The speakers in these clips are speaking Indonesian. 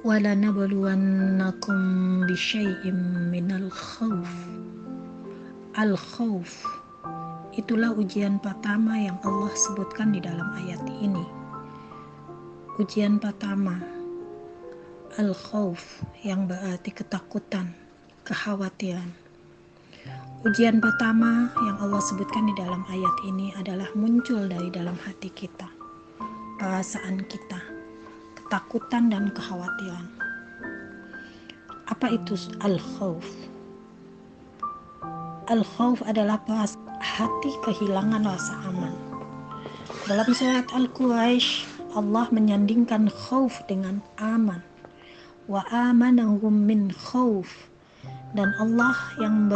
وَلَنَبْلُوَنَّكُمْ بِشَيْءٍ مِّنَ الْخَوْفِ. Al-khawf, itulah ujian pertama yang Allah sebutkan di dalam ayat ini. Ujian pertama, al-khawf, yang berarti ketakutan, kekhawatiran. Ujian pertama yang Allah sebutkan di dalam ayat ini adalah muncul dari dalam hati kita, perasaan kita, ketakutan dan kekhawatiran. Apa itu al-khawf? Al-khawf adalah perasaan hati kehilangan rasa aman. Dalam surat Al-Quraisy, Allah menyandingkan khawf dengan aman. Wa amanahum min khawf. Dan Allah yang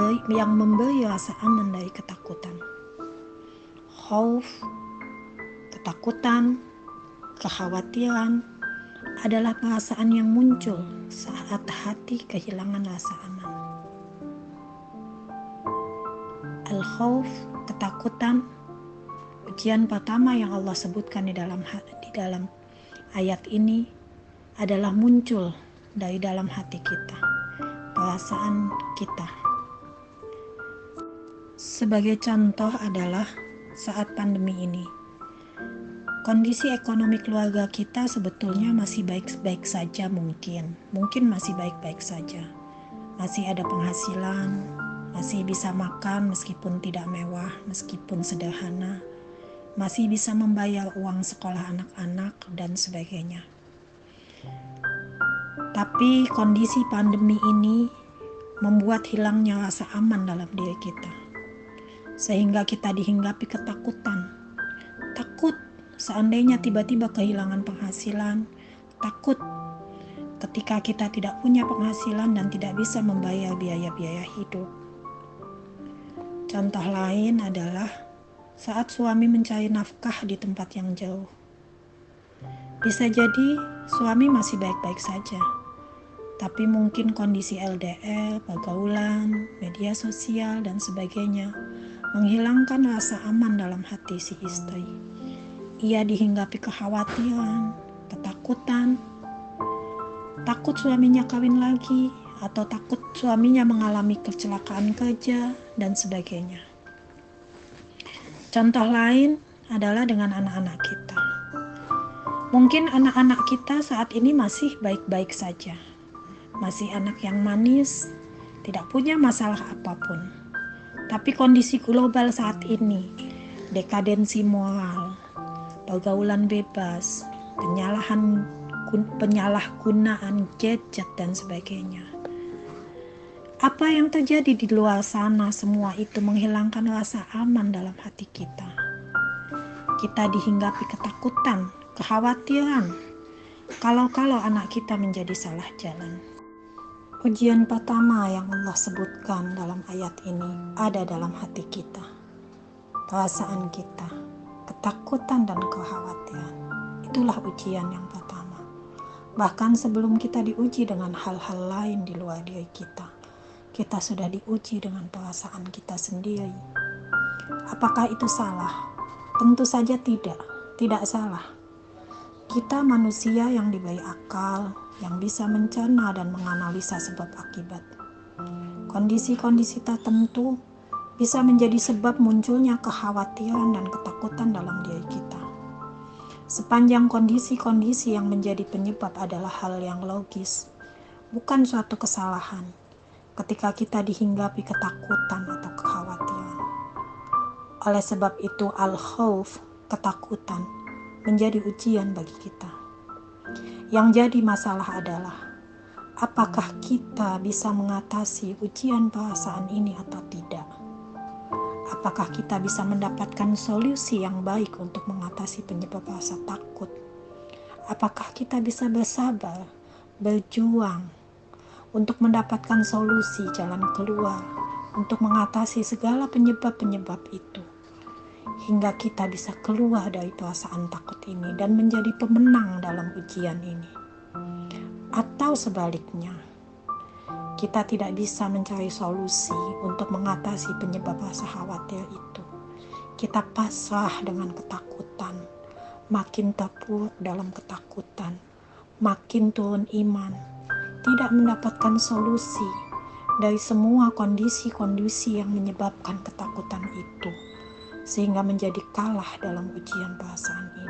memberi rasa aman dari ketakutan. Khawf, ketakutan, kekhawatiran adalah perasaan yang muncul saat hati kehilangan rasa aman. Al-khawf, ketakutan, ujian pertama yang Allah sebutkan di dalam ayat ini adalah muncul dari dalam hati kita, perasaan kita. Sebagai contoh adalah saat pandemi ini, kondisi ekonomi keluarga kita sebetulnya masih baik-baik saja, mungkin masih baik-baik saja, masih ada penghasilan, masih bisa makan meskipun tidak mewah, meskipun sederhana, masih bisa membayar uang sekolah anak-anak dan sebagainya. Tapi kondisi pandemi ini membuat hilangnya rasa aman dalam diri kita, sehingga kita dihinggapi ketakutan. Takut seandainya tiba-tiba kehilangan penghasilan, takut ketika kita tidak punya penghasilan dan tidak bisa membayar biaya-biaya hidup. Contoh lain adalah saat suami mencari nafkah di tempat yang jauh. Bisa jadi suami masih baik-baik saja, tapi mungkin kondisi LDR, pergaulan, media sosial, dan sebagainya menghilangkan rasa aman dalam hati si istri. Ia dihinggapi kekhawatiran, ketakutan, takut suaminya kawin lagi, atau takut suaminya mengalami kecelakaan kerja, dan sebagainya. Contoh lain adalah dengan anak-anak kita. Mungkin anak-anak kita saat ini masih baik-baik saja, masih anak yang manis, tidak punya masalah apapun. Tapi kondisi global saat ini, dekadensi moral, pergaulan bebas, penyalahgunaan gadget dan sebagainya. Apa yang terjadi di luar sana, semua itu menghilangkan rasa aman dalam hati kita. Kita dihinggapi ketakutan, kekhawatiran, kalau anak kita menjadi salah jalan. Ujian pertama yang Allah sebutkan dalam ayat ini ada dalam hati kita, perasaan kita, ketakutan dan kekhawatiran. Itulah ujian yang pertama. Bahkan sebelum kita diuji dengan hal-hal lain di luar diri kita sudah diuji dengan perasaan kita sendiri. Apakah itu salah? Tentu saja tidak salah. Kita manusia yang diberi akal, yang bisa mencerna dan menganalisa sebab akibat. Kondisi-kondisi tertentu bisa menjadi sebab munculnya kekhawatiran dan ketakutan dalam diri kita. Sepanjang kondisi-kondisi yang menjadi penyebab adalah hal yang logis, bukan suatu kesalahan. Ketika kita dihinggapi ketakutan atau kekhawatiran. Oleh sebab itu al-khawf, ketakutan, menjadi ujian bagi kita. Yang jadi masalah adalah, apakah kita bisa mengatasi ujian perasaan ini atau tidak? Apakah kita bisa mendapatkan solusi yang baik untuk mengatasi penyebab rasa takut? Apakah kita bisa bersabar, berjuang, untuk mendapatkan solusi jalan keluar, untuk mengatasi segala penyebab-penyebab itu, hingga kita bisa keluar dari perasaan takut ini dan menjadi pemenang dalam ujian ini. Atau sebaliknya, kita tidak bisa mencari solusi untuk mengatasi penyebab rasa khawatir itu. Kita pasrah dengan ketakutan, makin terpuruk dalam ketakutan, makin turun iman, tidak mendapatkan solusi dari semua kondisi-kondisi yang menyebabkan ketakutan itu, sehingga menjadi kalah dalam ujian perasaan ini.